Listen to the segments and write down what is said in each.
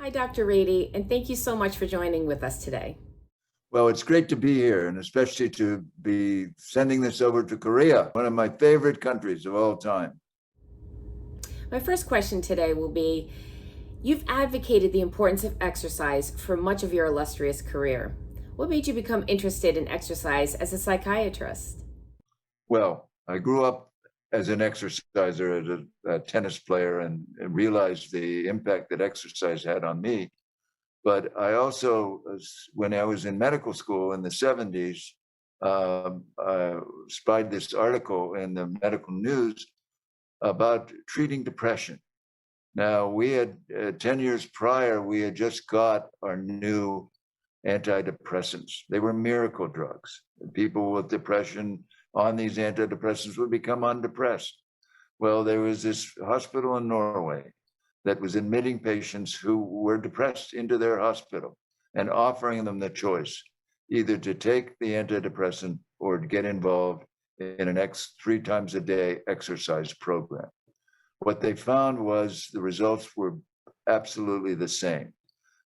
Hi, Dr. Ratey, and thank you so much for joining with us today. Well, it's great to be here, and especially to be sending this over to Korea, one of my favorite countries of all time. My first question today will be, you've advocated the importance of exercise for much of your illustrious career. What made you become interested in exercise as a psychiatrist? Well, I grew up as an exerciser, as a tennis player, and realized the impact that exercise had on me. But I also, when I was in medical school in the 70s, I spied this article in the medical news about treating depression. Now, we had 10 years prior, we had just got our new antidepressants. They were miracle drugs. People with depression on these antidepressants would become undepressed. Well, there was this hospital in Norway that was admitting patients who were depressed into their hospital and offering them the choice either to take the antidepressant or to get involved in an 3 times a day exercise program. What they found was the results were absolutely the same.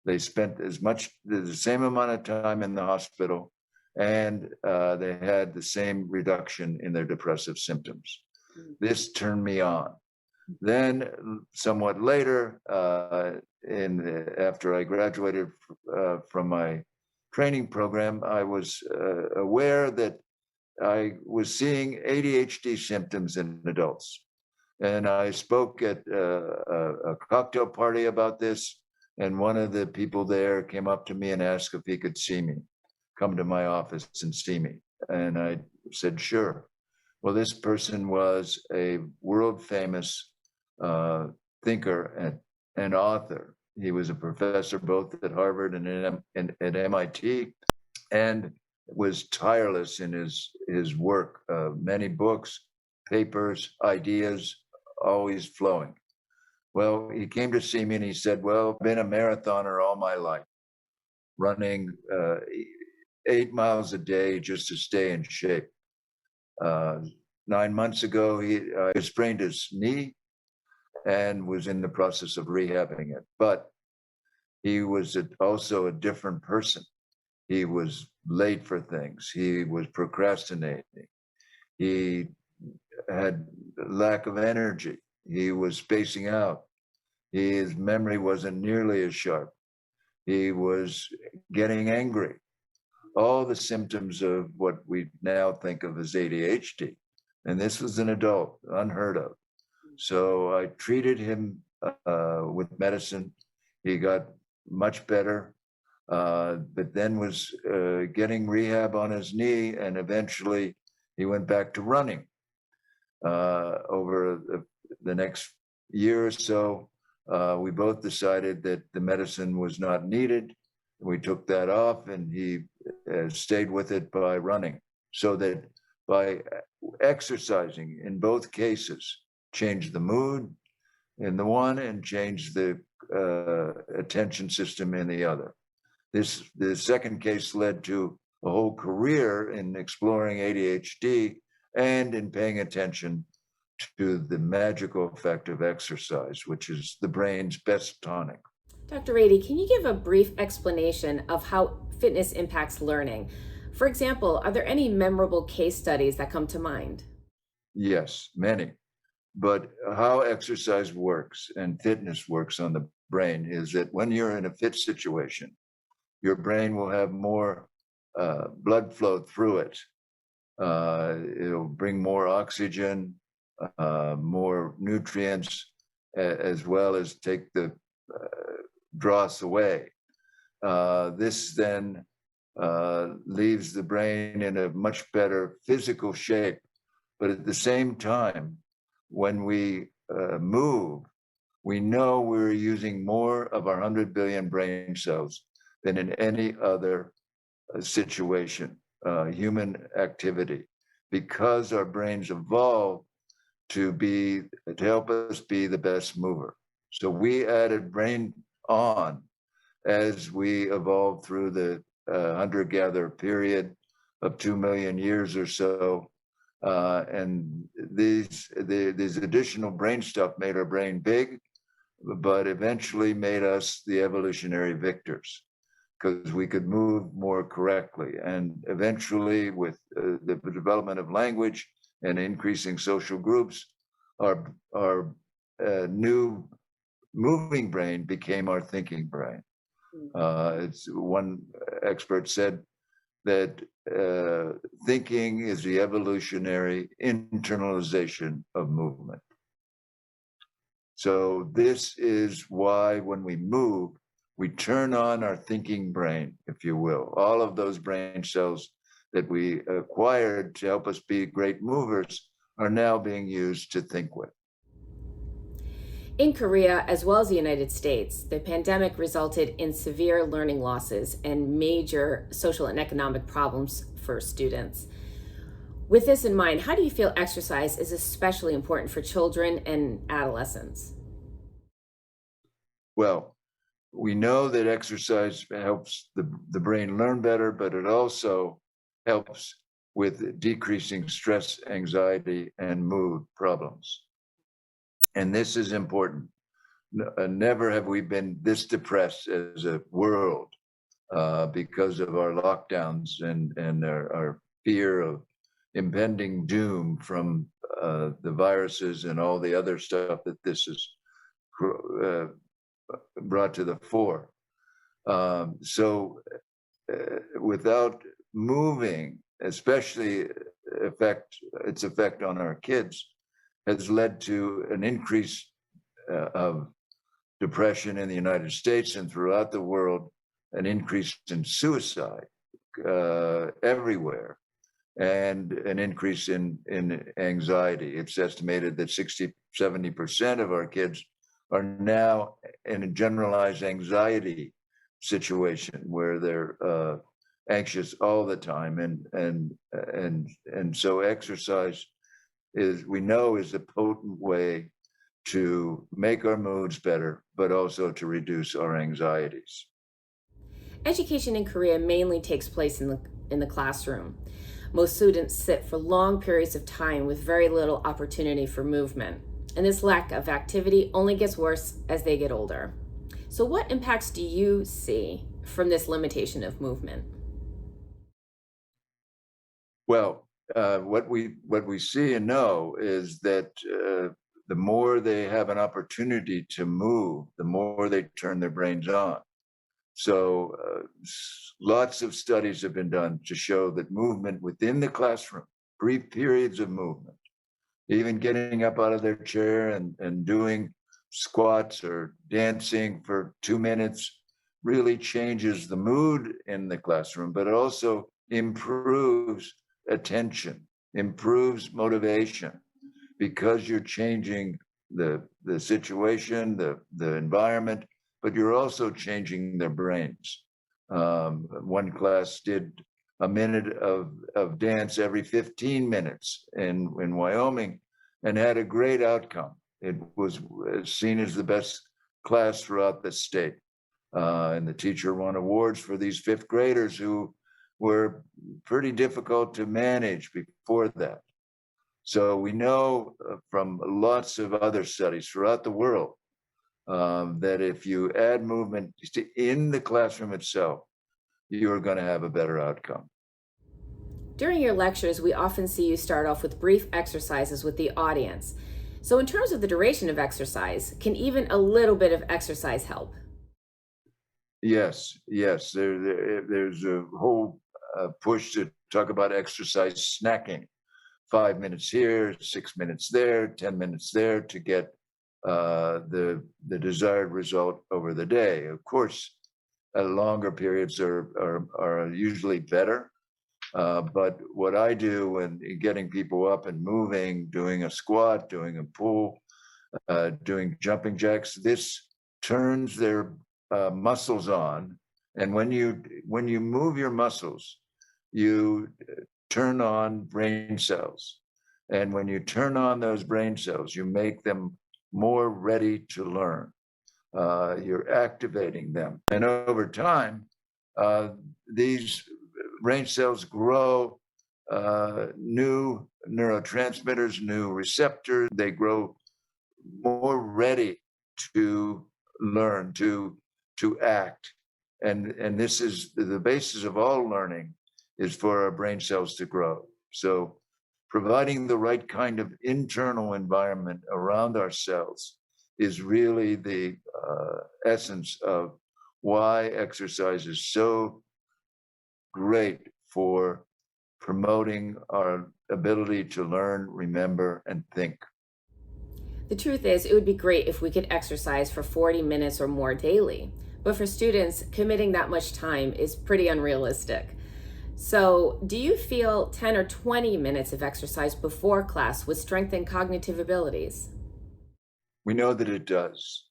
They spent the same amount of time in the hospital, and they had the same reduction in their depressive symptoms. This turned me on. Then, somewhat later, after I graduated from my training program, I was aware that I was seeing ADHD symptoms in adults. And I spoke at a cocktail party about this. And one of the people there came up to me and asked if he could see me, come to my office and see me. And I said, sure. Well, this person was a world famous thinker and author. He was a professor both at Harvard and at MIT, and was tireless in his work. Many books, papers, ideas, always flowing. Well, he came to see me and he said, well, I've been a marathoner all my life, running 8 miles a day just to stay in shape. 9 months ago, he sprained his knee and was in the process of rehabbing it. But he was also a different person. He was late for things. He was procrastinating. He had lack of energy. He was spacing out. His memory wasn't nearly as sharp. He was getting angry. All the symptoms of what we now think of as ADHD. And this was an adult, unheard of. So I treated him with medicine. He got much better, but then was getting rehab on his knee, and eventually he went back to running. Over the next year or so, we both decided that the medicine was not needed. We took that off, and he stayed with it by running. So that by exercising in both cases, changed the mood in the one and changed the attention system in the other. The second case led to a whole career in exploring ADHD and in paying attention to the magical effect of exercise, which is the brain's best tonic. Dr. Ratey, can you give a brief explanation of how fitness impacts learning? For example, are there any memorable case studies that come to mind? Yes, many. But how exercise works and fitness works on the brain is that when you're in a fit situation, your brain will have more blood flow through it. It'll bring more oxygen, more nutrients, as well as take the dross away. This then leaves the brain in a much better physical shape. But at the same time, when we move, we know we're using more of our 100 billion brain cells than in any other situation, human activity, because our brains evolved to help us be the best mover. So we added brain on as we evolved through the hunter-gatherer period of 2 million years or so. And these additional brain stuff made our brain big, but eventually made us the evolutionary victors because we could move more correctly. And eventually, with the development of language and increasing social groups, our new moving brain became our thinking brain. It's one expert said that thinking is the evolutionary internalization of movement. So this is why when we move, we turn on our thinking brain, if you will. All of those brain cells that we acquired to help us be great movers are now being used to think with. In Korea, as well as the United States, the pandemic resulted in severe learning losses and major social and economic problems for students. With this in mind, how do you feel exercise is especially important for children and adolescents? Well, we know that exercise helps the brain learn better, but it also helps with decreasing stress, anxiety, and mood problems. And this is important. Never have we been this depressed as a world because of our lockdowns and our fear of impending doom from the viruses and all the other stuff that this has brought to the fore. So without moving, especially its effect on our kids, has led to an increase of depression in the United States and throughout the world, an increase in suicide everywhere, and an increase in anxiety. It's estimated that 60-70% of our kids are now in a generalized anxiety situation where they're anxious all the time, and so exercise we know is a potent way to make our moods better, but also to reduce our anxieties. Education in Korea mainly takes place in the classroom. Most students sit for long periods of time with very little opportunity for movement, and this lack of activity only gets worse as they get older. So what impacts do you see from this limitation of movement? Well, what we see and know is that the more they have an opportunity to move, the more they turn their brains on. So lots of studies have been done to show that movement within the classroom, brief periods of movement, even getting up out of their chair and doing squats or dancing for 2 minutes, really changes the mood in the classroom, but also improves attention, improves motivation, because you're changing the situation, the environment, but you're also changing their brains. One class did a minute of dance every 15 minutes in Wyoming and had a great outcome. It was seen as the best class throughout the state. And the teacher won awards for these fifth graders who were pretty difficult to manage before that. So we know from lots of other studies throughout the world that if you add movement in the classroom itself, you're going to have a better outcome. During your lectures, we often see you start off with brief exercises with the audience. So in terms of the duration of exercise, can even a little bit of exercise help? Yes. There's a whole push to talk about exercise snacking. 5 minutes here, 6 minutes there, 10 minutes there to get the desired result over the day. Of course, longer periods are usually better. But what I do when getting people up and moving, doing a squat, doing a pull, doing jumping jacks, this turns their muscles on. And when you move your muscles, you turn on brain cells. And when you turn on those brain cells, you make them more ready to learn. You're activating them. And over time, these brain cells grow new neurotransmitters, new receptors. They grow more ready to learn, to act. And this is the basis of all learning, is for our brain cells to grow. So providing the right kind of internal environment around our cells is really the essence of why exercise is so great for promoting our ability to learn, remember, and think. The truth is, it would be great if we could exercise for 40 minutes or more daily. But for students, committing that much time is pretty unrealistic. So, do you feel 10 or 20 minutes of exercise before class would strengthen cognitive abilities? We know that it does.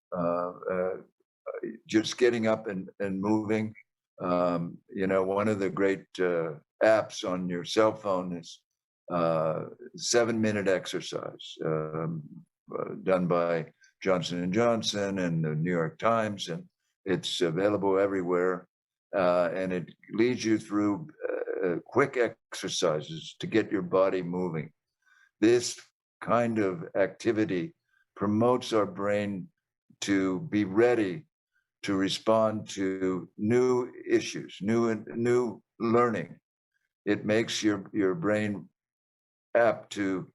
Just getting up and moving. One of the great apps on your cell phone is 7-minute exercise, done by Johnson and Johnson and the New York Times, and it's available everywhere. And it leads you through quick exercises to get your body moving. This kind of activity promotes our brain to be ready to respond to new issues, new learning. It makes your brain apt to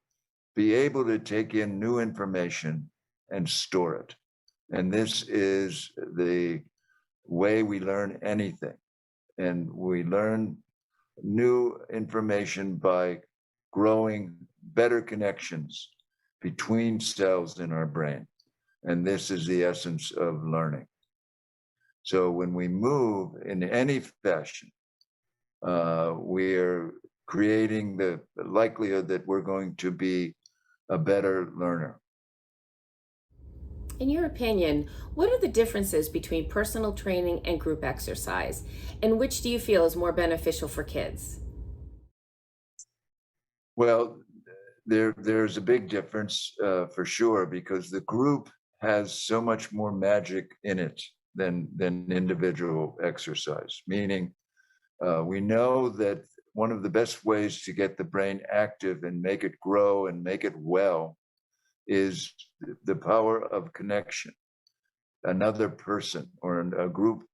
be able to take in new information and store it. And this is the way we learn anything. And we learn new information by growing better connections between cells in our brain. And this is the essence of learning. So when we move in any fashion, we're creating the likelihood that we're going to be a better learner. In your opinion, what are the differences between personal training and group exercise? And which do you feel is more beneficial for kids? Well, there's a big difference for sure, because the group has so much more magic in it than individual exercise. Meaning, we know that one of the best ways to get the brain active and make it grow and make it well is the power of connection. Another person or a group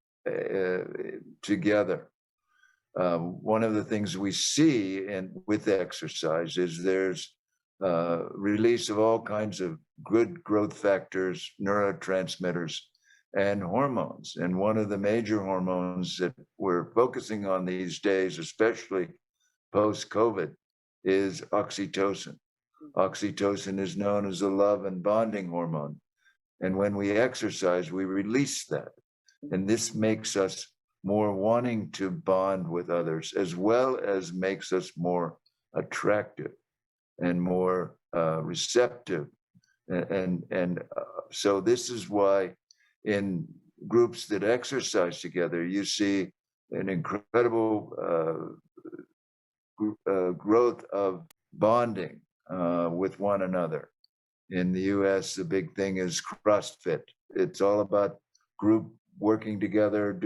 together. One of the things we see with exercise is there's release of all kinds of good growth factors, neurotransmitters, and hormones. And one of the major hormones that we're focusing on these days, especially post-COVID, is oxytocin. Oxytocin is known as the love and bonding hormone. And when we exercise, we release that. And this makes us more wanting to bond with others, as well as makes us more attractive and more receptive. And so this is why in groups that exercise together, you see an incredible growth of bonding with one another. In the US, the big thing is CrossFit. It's all about group working together,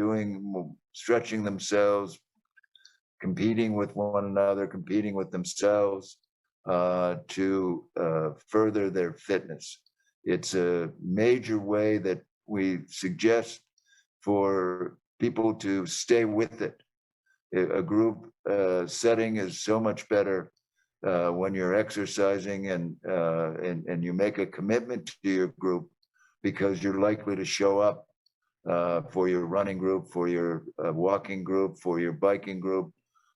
stretching themselves, competing with one another, competing with themselves to further their fitness. It's a major way that we suggest for people to stay with it. A group setting is so much better when you're exercising and you make a commitment to your group, because you're likely to show up for your running group, for your walking group, for your biking group,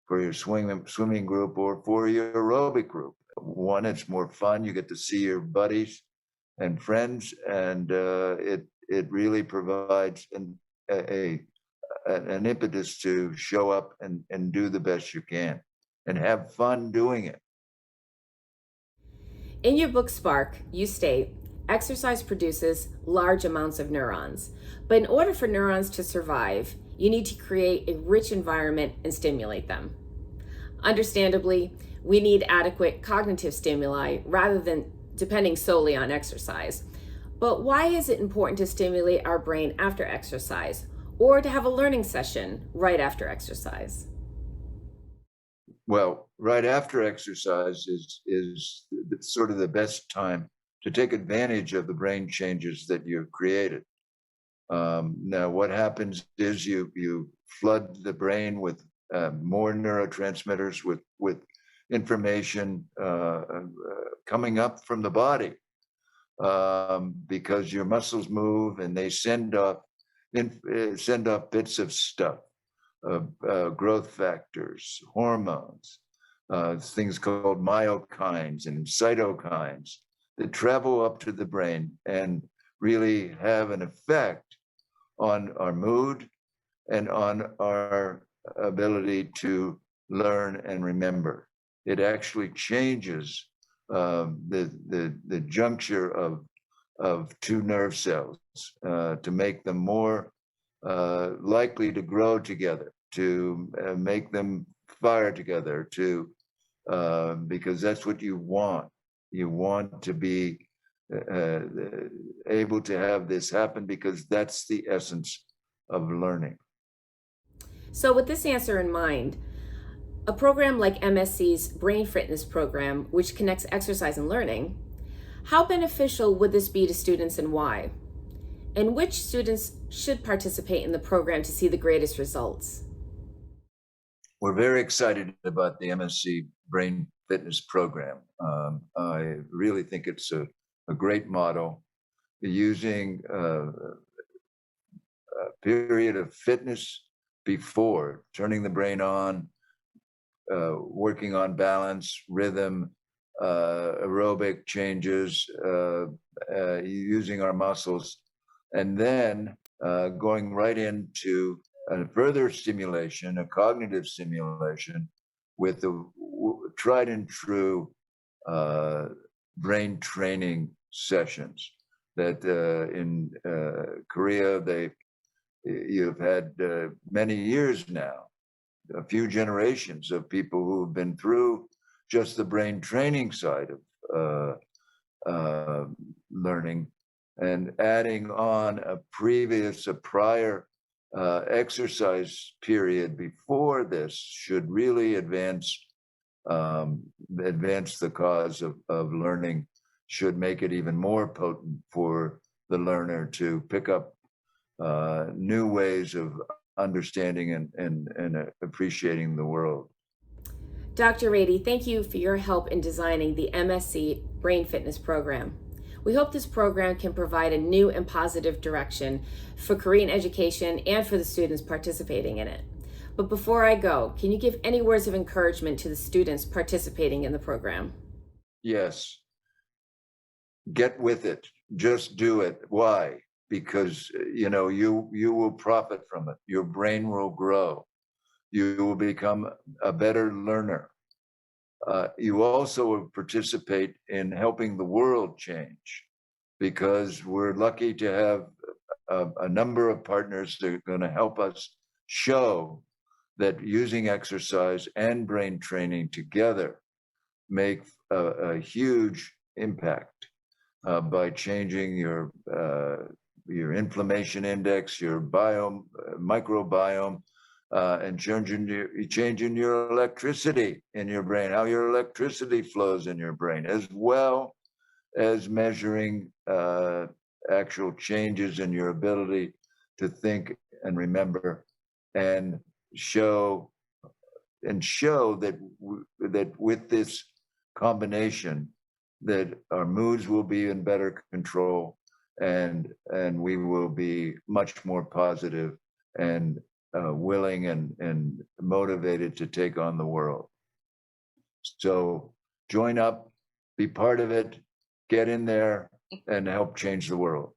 for your swimming group, or for your aerobic group. One, it's more fun. You get to see your buddies and friends, and it really provides an impetus to show up and do the best you can and have fun doing it. In your book, Spark, you state, exercise produces large amounts of neurons. But in order for neurons to survive, you need to create a rich environment and stimulate them. Understandably, we need adequate cognitive stimuli rather than depending solely on exercise. But why is it important to stimulate our brain after exercise, or to have a learning session right after exercise? Well, right after exercise is sort of the best time to take advantage of the brain changes that you've created. Now, what happens is you flood the brain with more neurotransmitters, with information coming up from the body, because your muscles move and they send off bits of stuff, growth factors, hormones, things called myokines and cytokines that travel up to the brain and really have an effect on our mood and on our ability to learn and remember. It actually changes the juncture of two nerve cells to make them more likely to grow together, to make them fire together, because that's what you want. You want to be able to have this happen, because that's the essence of learning. So, with this answer in mind, a program like MSC's Brain Fitness program, which connects exercise and learning, how beneficial would this be to students and why? And which students should participate in the program to see the greatest results? We're very excited about the MSC Brain Fitness program. I really think it's a great model, using a period of fitness before, turning the brain on, working on balance, rhythm, aerobic changes, using our muscles, and then going right into a further stimulation, a cognitive stimulation, with the tried and true brain training sessions that in Korea you've had many years now, a few generations of people who have been through just the brain training side of learning, and adding on a prior exercise period before this should really advance the cause of learning, should make it even more potent for the learner to pick up new ways of understanding and appreciating the world. Dr. Ratey, thank you for your help in designing the MSC Brain Fitness program. We hope this program can provide a new and positive direction for Korean education and for the students participating in it. But before I go, can you give any words of encouragement to the students participating in the program? Yes. Get with it. Just do it. Why? Because you will profit from it. Your brain will grow. You will become a better learner. You also will participate in helping the world change, because we're lucky to have a number of partners that are going to help us show that using exercise and brain training together make a huge impact by changing your inflammation index, your microbiome, and changing your electricity in your brain, how your electricity flows in your brain, as well as measuring actual changes in your ability to think and remember, and show that with this combination, that our moods will be in better control, and we will be much more positive and willing and motivated to take on the world. So join up, be part of it, get in there, and help change the world.